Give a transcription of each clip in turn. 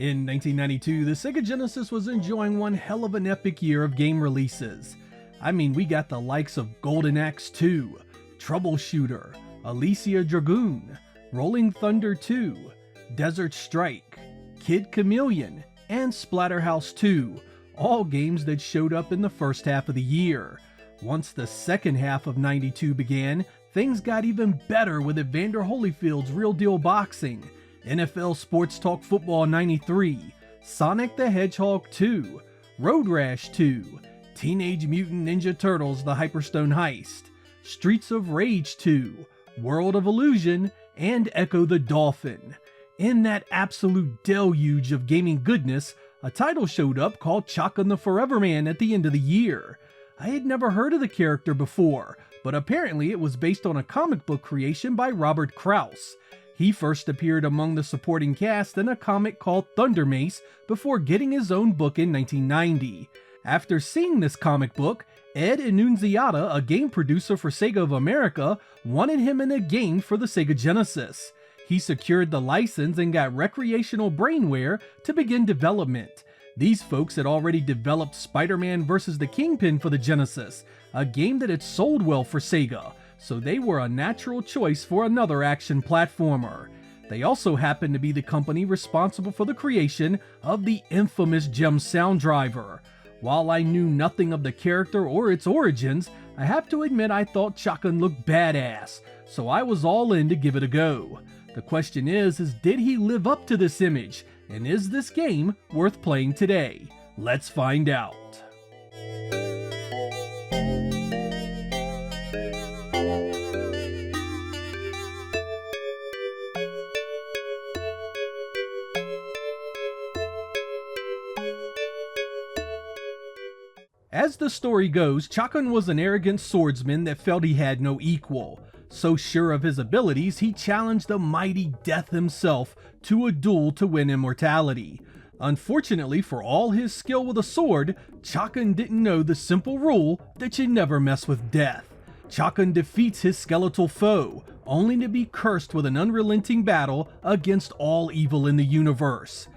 In 1992, the Sega Genesis was enjoying one hell of an epic year of game releases. I mean, we got the likes of Golden Axe 2, Troubleshooter, Alicia Dragoon, Rolling Thunder 2, Desert Strike, Kid Chameleon, and Splatterhouse 2, all games that showed up in the first half of the year. Once the second half of 92 began, things got even better with Evander Holyfield's Real Deal Boxing, NFL Sports Talk Football 93, Sonic the Hedgehog 2, Road Rash 2, Teenage Mutant Ninja Turtles The Hyperstone Heist, Streets of Rage 2, World of Illusion, and Echo the Dolphin. In that absolute deluge of gaming goodness, a title showed up called Chakan the Forever Man at the end of the year. I had never heard of the character before, but apparently it was based on a comic book creation by Robert Krauss. He first appeared among the supporting cast in a comic called Thunder Mace before getting his own book in 1990. After seeing this comic book, Ed Annunziata, a game producer for Sega of America, wanted him in a game for the Sega Genesis. He secured the license and got Recreational Brainware to begin development. These folks had already developed Spider-Man vs. the Kingpin for the Genesis, a game that had sold well for Sega, so they were a natural choice for another action platformer. They also happened to be the company responsible for the creation of the infamous Gem Sound Driver. While I knew nothing of the character or its origins, I have to admit I thought Chakan looked badass, so I was all in to give it a go. The question is did he live up to this image, and is this game worth playing today? Let's find out. As the story goes, Chakan was an arrogant swordsman that felt he had no equal. So sure of his abilities, he challenged the mighty Death himself to a duel to win immortality. Unfortunately for all his skill with a sword, Chakan didn't know the simple rule that you never mess with Death. Chakan defeats his skeletal foe, only to be cursed with an unrelenting battle against all evil in the universe.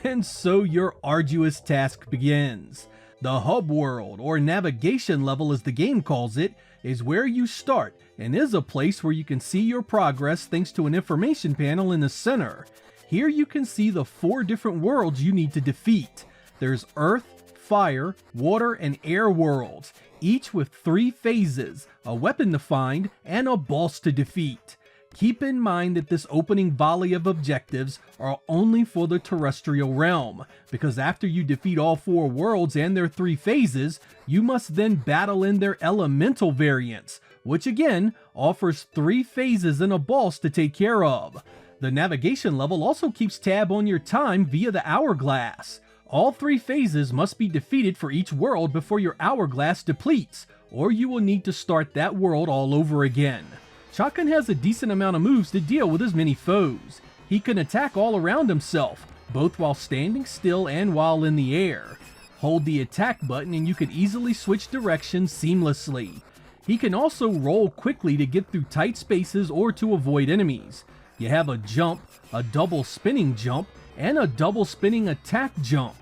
And so your arduous task begins. The hub world, or navigation level as the game calls it, is where you start and is a place where you can see your progress thanks to an information panel in the center. Here you can see the 4 different worlds you need to defeat. There's Earth, Fire, Water, and Air worlds, each with 3 phases, a weapon to find, and a boss to defeat. Keep in mind that this opening volley of objectives are only for the terrestrial realm, because after you defeat all 4 worlds and their 3 phases, you must then battle in their elemental variants, which again offers 3 phases and a boss to take care of. The navigation level also keeps tab on your time via the hourglass. All 3 phases must be defeated for each world before your hourglass depletes, or you will need to start that world all over again. Chakan has a decent amount of moves to deal with his many foes. He can attack all around himself, both while standing still and while in the air. Hold the attack button and you can easily switch directions seamlessly. He can also roll quickly to get through tight spaces or to avoid enemies. You have a jump, a double spinning jump, and a double spinning attack jump.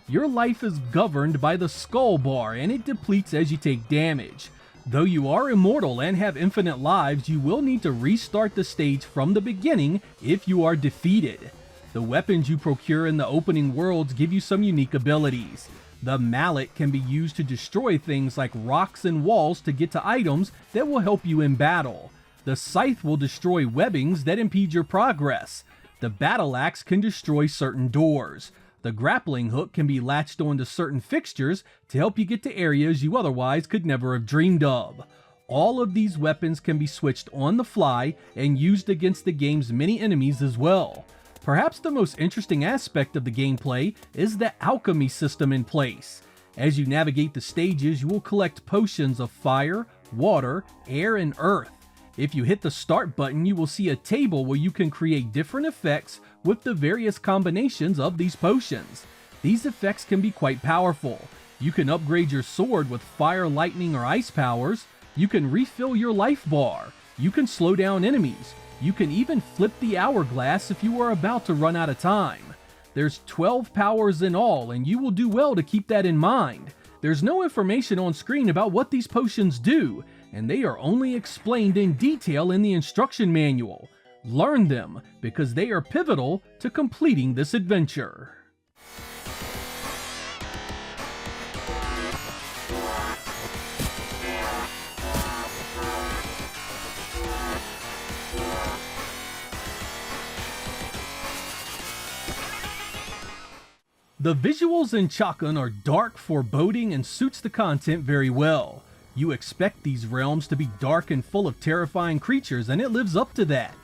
Your life is governed by the skull bar and it depletes as you take damage. Though you are immortal and have infinite lives, you will need to restart the stage from the beginning if you are defeated. The weapons you procure in the opening worlds give you some unique abilities. The mallet can be used to destroy things like rocks and walls to get to items that will help you in battle. The scythe will destroy webbings that impede your progress. The battle axe can destroy certain doors. The grappling hook can be latched onto certain fixtures to help you get to areas you otherwise could never have dreamed of. All of these weapons can be switched on the fly and used against the game's many enemies as well. Perhaps the most interesting aspect of the gameplay is the alchemy system in place. As you navigate the stages, you will collect potions of fire, water, air, and earth. If you hit the start button, you will see a table where you can create different effects with the various combinations of these potions. These effects can be quite powerful. You can upgrade your sword with fire, lightning, or ice powers. You can refill your life bar. You can slow down enemies. You can even flip the hourglass if you are about to run out of time. There's 12 powers in all, and you will do well to keep that in mind. There's no information on screen about what these potions do, and they are only explained in detail in the instruction manual. Learn them, because they are pivotal to completing this adventure. The visuals in Chakan are dark, foreboding, and suits the content very well. You expect these realms to be dark and full of terrifying creatures, and it lives up to that.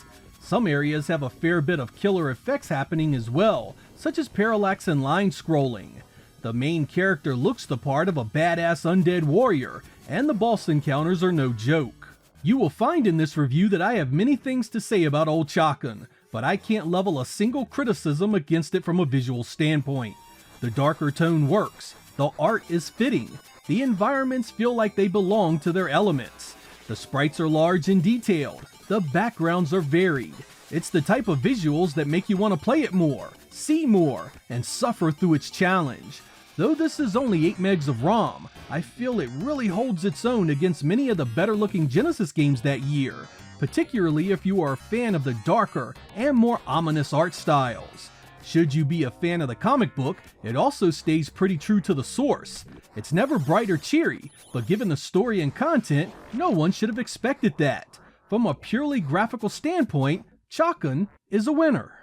Some areas have a fair bit of killer effects happening as well, such as parallax and line scrolling. The main character looks the part of a badass undead warrior, and the boss encounters are no joke. You will find in this review that I have many things to say about old Chakan, but I can't level a single criticism against it from a visual standpoint. The darker tone works, the art is fitting, the environments feel like they belong to their elements, the sprites are large and detailed, the backgrounds are varied. It's the type of visuals that make you want to play it more, see more, and suffer through its challenge. Though this is only 8 megs of ROM, I feel it really holds its own against many of the better looking Genesis games that year, particularly if you are a fan of the darker and more ominous art styles. Should you be a fan of the comic book, it also stays pretty true to the source. It's never bright or cheery, but given the story and content, no one should have expected that. From a purely graphical standpoint, Chakan is a winner.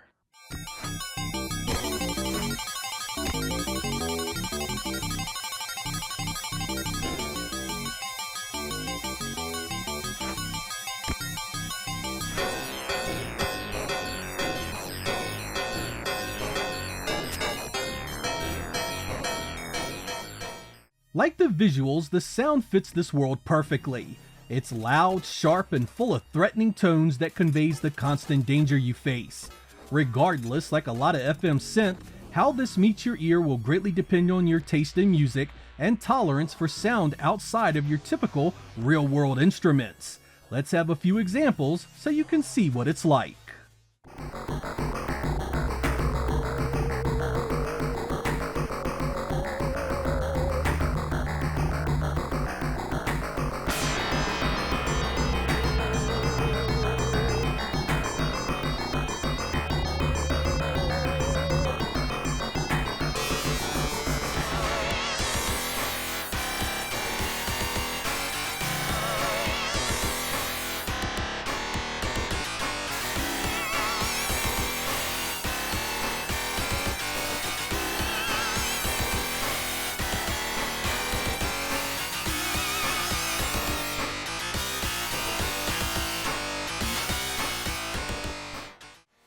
Like the visuals, the sound fits this world perfectly. It's loud, sharp, and full of threatening tones that conveys the constant danger you face. Regardless, like a lot of FM synth, how this meets your ear will greatly depend on your taste in music and tolerance for sound outside of your typical real-world instruments. Let's have a few examples so you can see what it's like.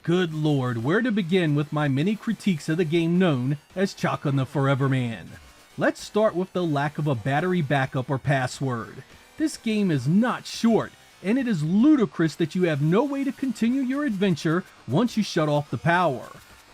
Good lord, where to begin with my many critiques of the game known as Chakan the Forever Man? Let's start with the lack of a battery backup or password. This game is not short, and it is ludicrous that you have no way to continue your adventure once you shut off the power.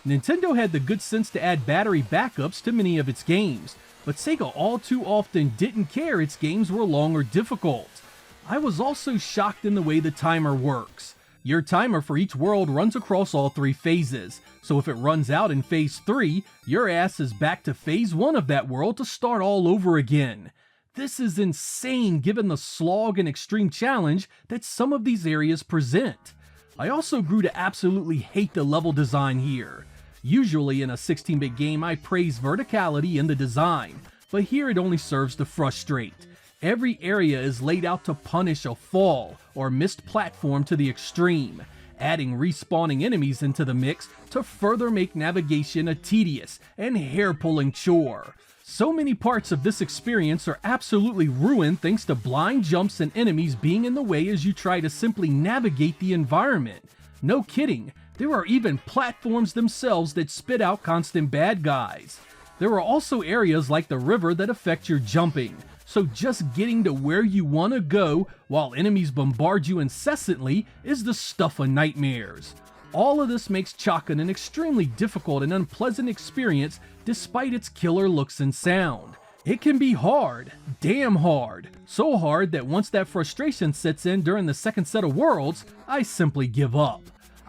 Nintendo had the good sense to add battery backups to many of its games, but Sega all too often didn't care its games were long or difficult. I was also shocked in the way the timer works. Your timer for each world runs across all 3 phases, so if it runs out in phase 3, your ass is back to phase 1 of that world to start all over again. This is insane given the slog and extreme challenge that some of these areas present. I also grew to absolutely hate the level design here. Usually in a 16-bit game I praise verticality in the design, but here it only serves to frustrate. Every area is laid out to punish a fall or missed platform to the extreme, adding respawning enemies into the mix to further make navigation a tedious and hair-pulling chore. So many parts of this experience are absolutely ruined thanks to blind jumps and enemies being in the way as you try to simply navigate the environment. No kidding, there are even platforms themselves that spit out constant bad guys. There are also areas like the river that affect your jumping, so just getting to where you want to go while enemies bombard you incessantly is the stuff of nightmares. All of this makes Chakan an extremely difficult and unpleasant experience despite its killer looks and sound. It can be hard, damn hard, so hard that once that frustration sets in during the second set of worlds, I simply give up.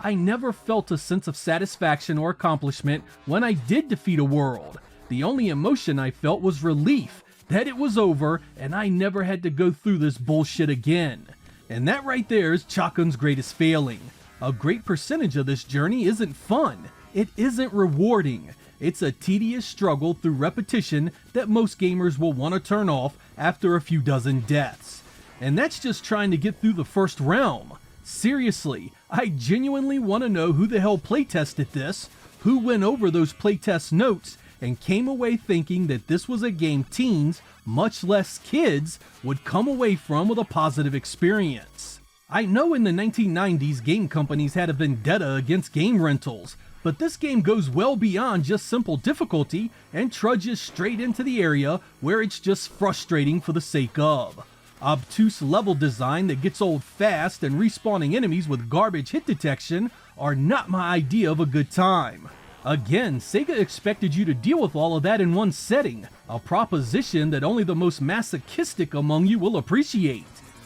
I never felt a sense of satisfaction or accomplishment when I did defeat a world. The only emotion I felt was relief that it was over and I never had to go through this bullshit again. And that right there is Chakan's greatest failing. A great percentage of this journey isn't fun. It isn't rewarding. It's a tedious struggle through repetition that most gamers will want to turn off after a few dozen deaths. And that's just trying to get through the first realm. Seriously, I genuinely want to know who the hell playtested this, who went over those playtest notes, and came away thinking that this was a game teens, much less kids, would come away from with a positive experience. I know in the 1990s game companies had a vendetta against game rentals, but this game goes well beyond just simple difficulty and trudges straight into the area where it's just frustrating for the sake of. Obtuse level design that gets old fast and respawning enemies with garbage hit detection are not my idea of a good time. Again, Sega expected you to deal with all of that in one setting, a proposition that only the most masochistic among you will appreciate.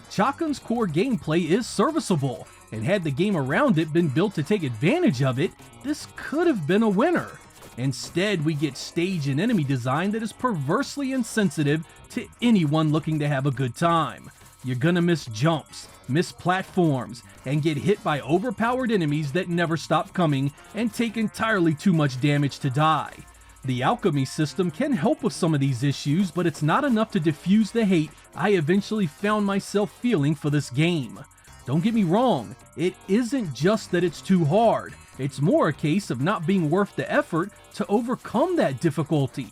Chakan's core gameplay is serviceable, and had the game around it been built to take advantage of it, this could have been a winner. Instead, we get stage and enemy design that is perversely insensitive to anyone looking to have a good time. You're gonna miss jumps, miss platforms, and get hit by overpowered enemies that never stop coming and take entirely too much damage to die. The alchemy system can help with some of these issues, but it's not enough to diffuse the hate I eventually found myself feeling for this game. Don't get me wrong, it isn't just that it's too hard. It's more a case of not being worth the effort to overcome that difficulty.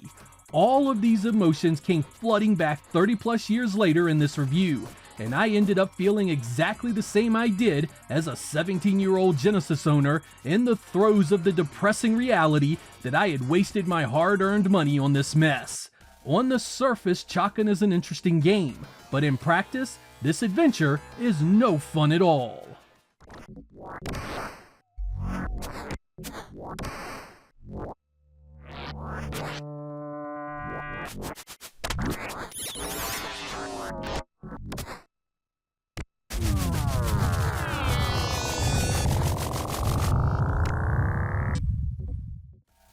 All of these emotions came flooding back 30 plus years later in this review, and I ended up feeling exactly the same I did as a 17-year-old Genesis owner in the throes of the depressing reality that I had wasted my hard-earned money on this mess. On the surface, Chakan is an interesting game, but in practice, this adventure is no fun at all.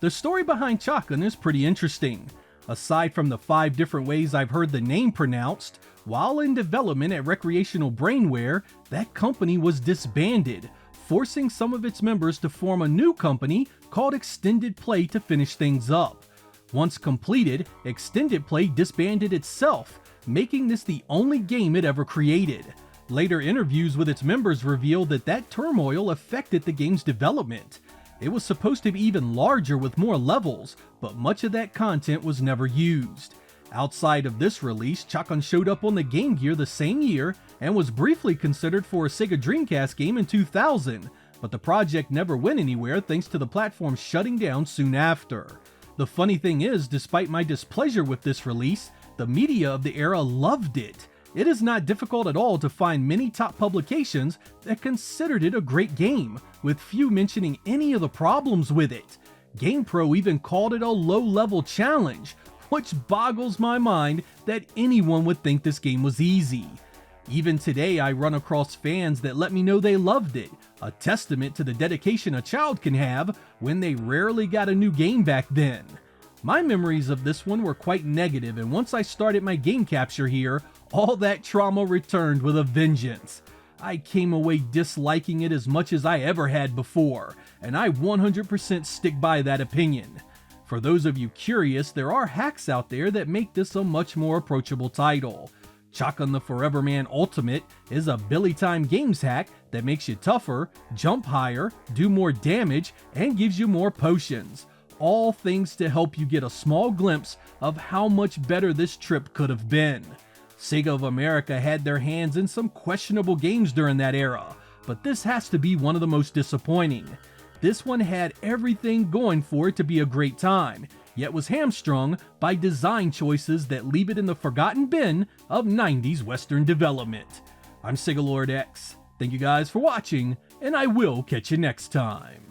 The story behind Chakan is pretty interesting. Aside from the 5 different ways I've heard the name pronounced, while in development at Recreational Brainware, that company was disbanded, forcing some of its members to form a new company called Extended Play to finish things up. Once completed, Extended Play disbanded itself, making this the only game it ever created. Later interviews with its members revealed that turmoil affected the game's development. It was supposed to be even larger with more levels, but much of that content was never used. Outside of this release, Chakan showed up on the Game Gear the same year and was briefly considered for a Sega Dreamcast game in 2000, but the project never went anywhere thanks to the platform shutting down soon after. The funny thing is, despite my displeasure with this release, the media of the era loved it. It is not difficult at all to find many top publications that considered it a great game, with few mentioning any of the problems with it. GamePro even called it a low-level challenge, which boggles my mind that anyone would think this game was easy. Even today I run across fans that let me know they loved it, a testament to the dedication a child can have when they rarely got a new game back then. My memories of this one were quite negative, and once I started my game capture here, all that trauma returned with a vengeance. I came away disliking it as much as I ever had before, and I 100% stick by that opinion. For those of you curious, there are hacks out there that make this a much more approachable title. Chakan the Forever Man Ultimate is a Billy Time Games hack that makes you tougher, jump higher, do more damage, and gives you more potions. All things to help you get a small glimpse of how much better this trip could have been. Sega of America had their hands in some questionable games during that era, but this has to be one of the most disappointing. This one had everything going for it to be a great time, yet was hamstrung by design choices that leave it in the forgotten bin of 90s Western development. I'm Sega Lord X. Thank you guys for watching, and I will catch you next time.